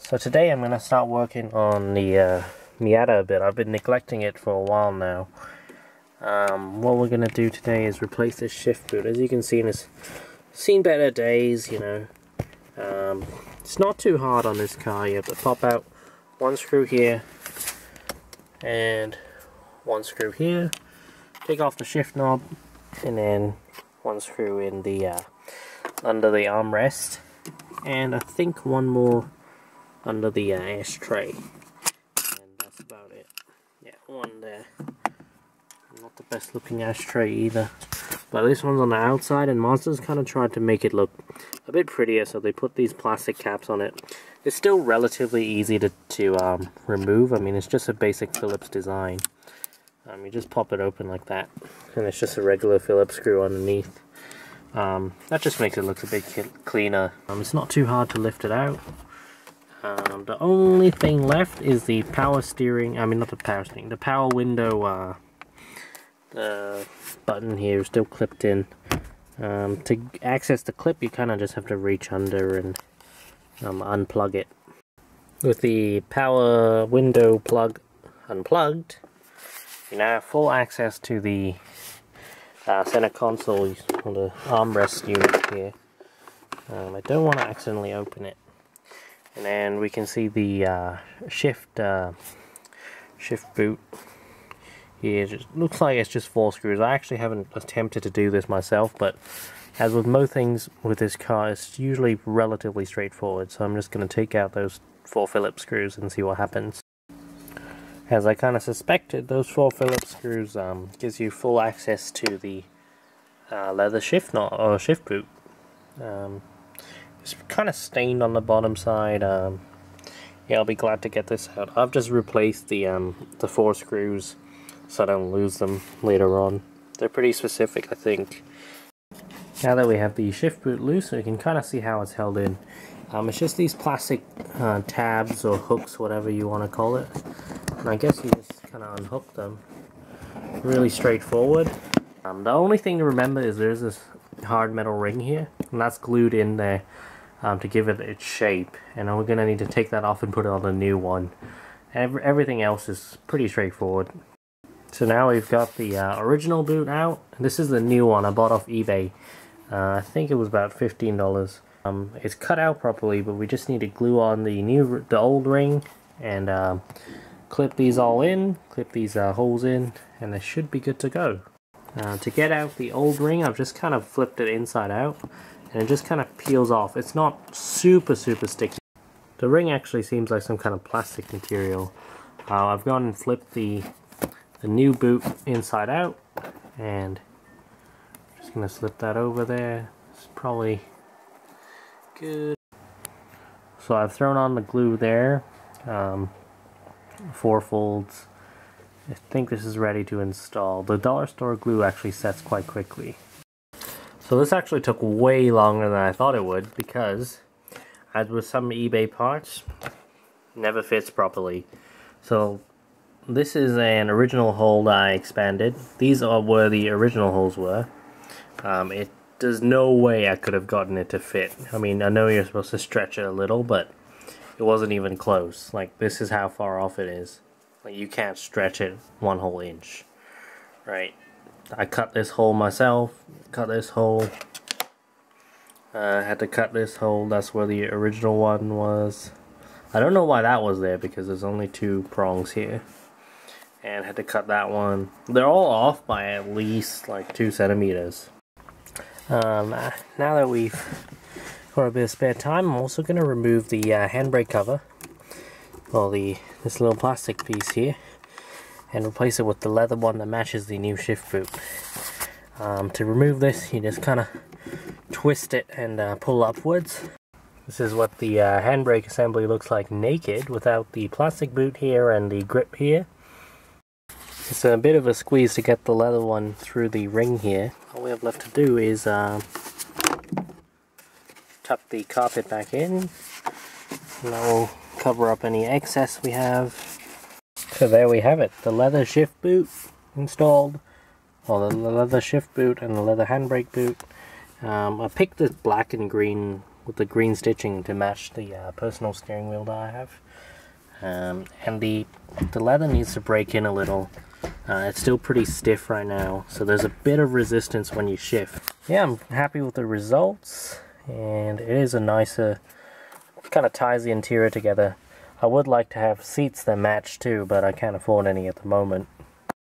So today I'm going to start working on the Miata a bit. I've been neglecting it for a while now. What we're going to do today is replace this shift boot. As you can see, it's seen better days, you know. It's not too hard on this car. You have to pop out one screw here and one screw here. Take off the shift knob and then one screw in the under the armrest, and I think one more under the ashtray, and that's about it. Yeah, one there. Not the best looking ashtray either, but this one's on the outside, and Mazda's kind of tried to make it look a bit prettier, so they put these plastic caps on it. It's still relatively easy to remove. I mean, it's just a basic Phillips design. You just pop it open like that, and it's just a regular Phillips screw underneath. That just makes it look a bit cleaner. It's not too hard to lift it out. The only thing left is the power steering. I mean, not the power steering. The power window. The button here is still clipped in. To access the clip, you kind of just have to reach under and unplug it. With the power window plug unplugged, you now have full access to the center console or the armrest unit here. I don't want to accidentally open it. And then we can see the shift boot here. It looks like it's just 4 screws. I actually haven't attempted to do this myself, but as with most things with this car, it's usually relatively straightforward. So I'm just going to take out those 4 Phillips screws and see what happens. As I kind of suspected, those 4 Phillips screws gives you full access to the leather shift knot or shift boot. It's kind of stained on the bottom side. Yeah, I'll be glad to get this out. I've just replaced the 4 screws so I don't lose them later on. They're pretty specific, I think. Now that we have the shift boot loose, we can kind of see how it's held in. It's just these plastic tabs or hooks, whatever you want to call it. And I guess you just kind of unhook them. Really straightforward. The only thing to remember is there's this hard metal ring here, and that's glued in there to give it its shape. And we're going to need to take that off and put it on the new one. Everything else is pretty straightforward. So now we've got the original boot out. This is the new one I bought off eBay. I think it was about $15. It's cut out properly, but we just need to glue on the old ring and clip these all in, clip these holes in, and they should be good to go. To get out the old ring, I've just kind of flipped it inside out, and it just kind of peels off. It's not super sticky. The ring actually seems like some kind of plastic material. I've gone and flipped the new boot inside out, and just gonna slip that over there. It's probably good. So I've thrown on the glue there, 4 folds. I think this is ready to install. The dollar store glue actually sets quite quickly. So this actually took way longer than I thought it would, because as with some eBay parts, never fits properly. So this is an original hole that I expanded. These are where the original holes were. There's no way I could have gotten it to fit. I mean, I know you're supposed to stretch it a little, but it wasn't even close. Like, this is how far off it is. Like, you can't stretch it 1 whole inch. Right. I cut this hole myself. Cut this hole. I had to cut this hole. That's where the original one was. I don't know why that was there, because there's only 2 prongs here. And had to cut that one. They're all off by at least like 2 centimeters. Now that we've got a bit of spare time, I'm also going to remove the handbrake cover, or this little plastic piece here, and replace it with the leather one that matches the new shift boot. To remove this, you just kind of twist it and pull upwards. This is what the handbrake assembly looks like naked, without the plastic boot here and the grip here. It's a bit of a squeeze to get the leather one through the ring here. All we have left to do is tuck the carpet back in, and that will cover up any excess we have. So there we have it, the leather shift boot installed, or the leather shift boot and the leather handbrake boot. I picked the black and green with the green stitching to match the personal steering wheel that I have. And the leather needs to break in a little. It's still pretty stiff right now, so there's a bit of resistance when you shift. Yeah, I'm happy with the results, and it is a nicer, kind of ties the interior together. I would like to have seats that match too, but I can't afford any at the moment.